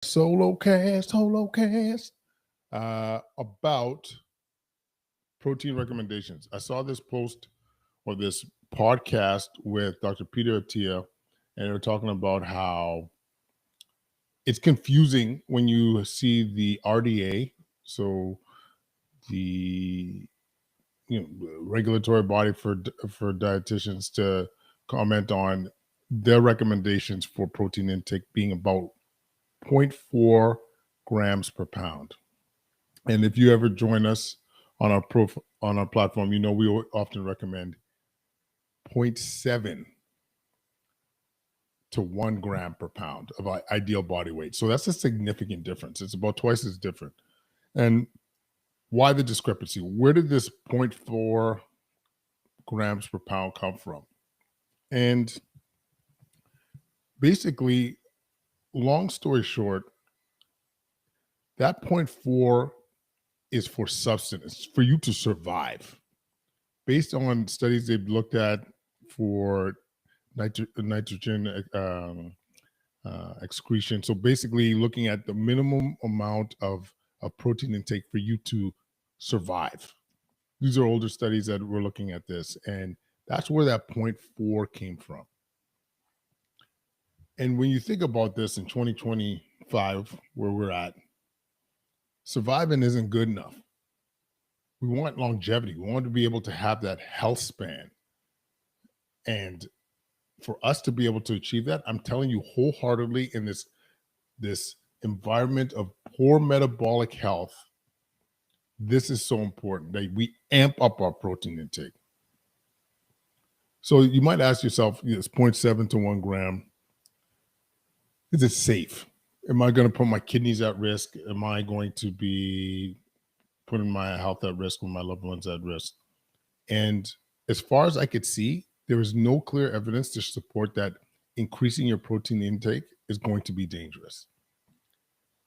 Solo cast, about protein recommendations. I saw this post or this podcast with Dr. Peter Attia, and they were talking about how it's confusing when you see the RDA, so the regulatory body for dietitians, to comment on their recommendations for protein intake being about zero point 0.4 grams per pound. And if you ever join us on our platform, we often recommend zero point 0.7 to 1 gram per pound of ideal body weight. So that's a significant difference. It's about twice as different. And why the discrepancy? Where did this 0.4 grams per pound come from? And basically, long story short, that 0.4 is for substance, for you to survive. Based on studies they've looked at for nitrogen excretion. So basically looking at the minimum amount of protein intake for you to survive. These are older studies that were looking at this, and that's where that 0.4 came from. And when you think about this in 2025, where we're at, surviving isn't good enough. We want longevity. We want to be able to have that health span. And for us to be able to achieve that, I'm telling you wholeheartedly, in this environment of poor metabolic health, this is so important that we amp up our protein intake. So you might ask yourself, it's 0.7 to 1 gram. Is it safe? Am I going to put my kidneys at risk? Am I going to be putting my health at risk or my loved ones at risk? And as far as I could see, there is no clear evidence to support that increasing your protein intake is going to be dangerous.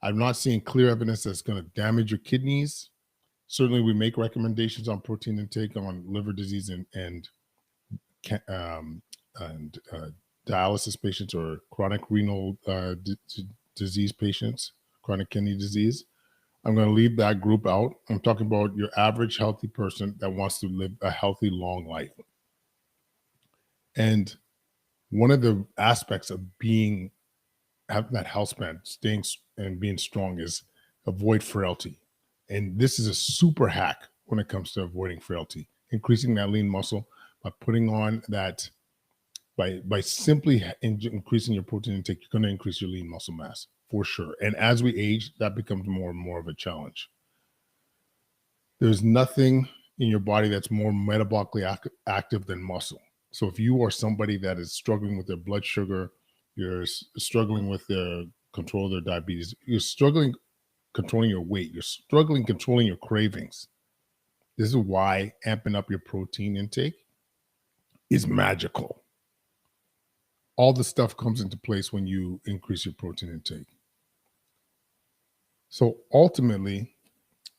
I'm not seeing clear evidence that's going to damage your kidneys. Certainly, we make recommendations on protein intake on liver disease and dialysis patients or chronic renal disease patients, chronic kidney disease. I'm going to leave that group out. I'm talking about your average healthy person that wants to live a healthy, long life. And one of the aspects of having that health span, staying and being strong, is avoid frailty. And this is a super hack when it comes to avoiding frailty, increasing that lean muscle by putting on that, by simply increasing your protein intake, you're going to increase your lean muscle mass for sure. And as we age, that becomes more and more of a challenge. There's nothing in your body that's more metabolically active than muscle. So if you are somebody that is struggling with their blood sugar, you're struggling with the control of their diabetes, you're struggling controlling your weight, you're struggling controlling your cravings, this is why amping up your protein intake is magical. All the stuff comes into place when you increase your protein intake. So ultimately,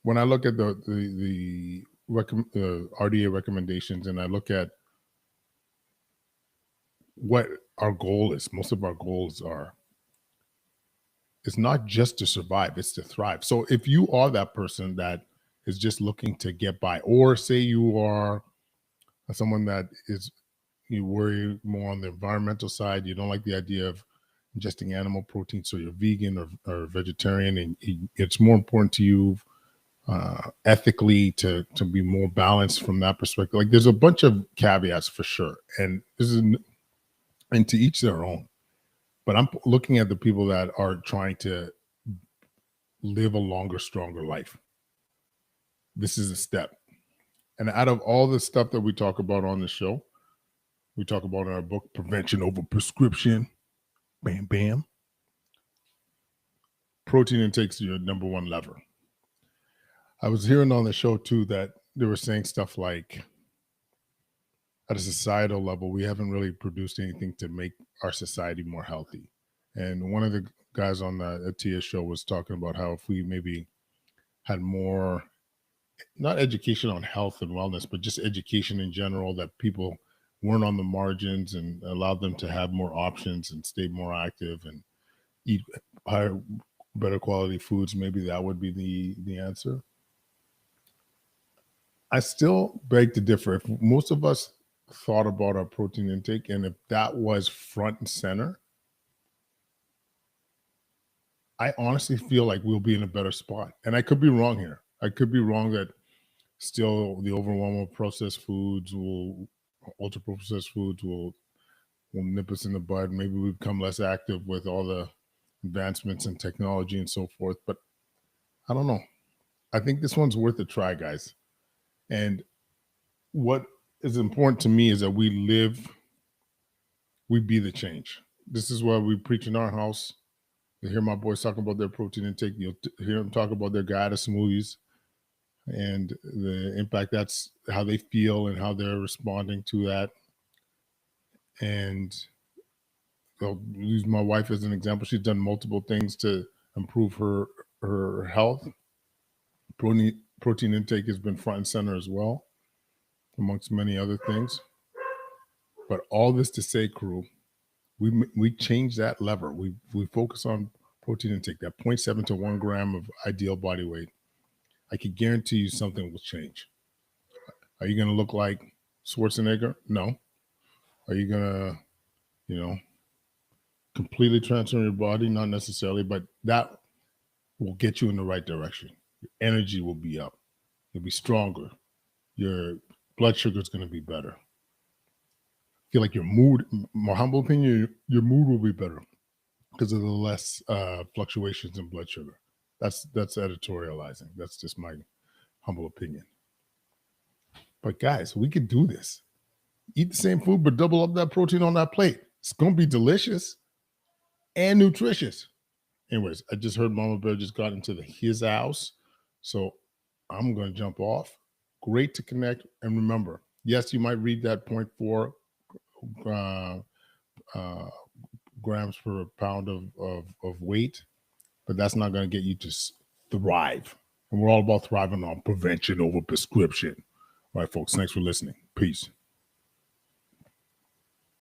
when I look at the RDA recommendations, and I look at what our goal is, most of our goals are, it's not just to survive, it's to thrive. So if you are that person that is just looking to get by, or say you are someone that you worry more on the environmental side, you don't like the idea of ingesting animal protein, so you're vegan or vegetarian, and it's more important to you ethically to be more balanced from that perspective. Like, there's a bunch of caveats for sure, and to each their own. But I'm looking at the people that are trying to live a longer, stronger life. This is a step. And out of all the stuff that we talk about on the show, we talk about in our book, Prevention Over Prescription, bam, bam, protein intake's your number one lever. I was hearing on the show too that they were saying stuff like, at a societal level, we haven't really produced anything to make our society more healthy. And one of the guys on the Attia show was talking about how if we maybe had more, not education on health and wellness, but just education in general, that people weren't on the margins and allowed them to have more options and stay more active and eat better quality foods, maybe that would be the answer. I still beg to differ. If most of us thought about our protein intake, and if that was front and center, I honestly feel like we'll be in a better spot. And I could be wrong here. I could be wrong that still the overwhelm of processed foods will ultra processed foods will nip us in the bud. Maybe we become less active with all the advancements in technology and so forth. But I don't know. I think this one's worth a try, guys. And what is important to me is that we be the change. This is why we preach in our house. You hear my boys talking about their protein intake. You'll hear them talk about their guide smoothies and the impact that's how they feel and how they're responding to that. And I'll use my wife as an example. She's done multiple things to improve her health. Protein intake has been front and center as well, amongst many other things. But all this to say, crew, we change that lever. We focus on protein intake, that 0.7 to 1 gram of ideal body weight. I can guarantee you something will change. Are you going to look like Schwarzenegger? No. Are you going to, completely transform your body? Not necessarily, but that will get you in the right direction. Your energy will be up. You'll be stronger. Your blood sugar is going to be better. I feel like your mood, my humble opinion, your mood will be better because of the less fluctuations in blood sugar. That's editorializing. That's just my humble opinion. But guys, we could do this. Eat the same food, but double up that protein on that plate. It's going to be delicious and nutritious. Anyways, I just heard Mama Bear just got into his house. So I'm going to jump off. Great to connect. And remember, yes, you might read that 0.4 grams per pound of weight, but that's not going to get you to thrive. And we're all about thriving on prevention over prescription. All right, folks, thanks for listening. Peace.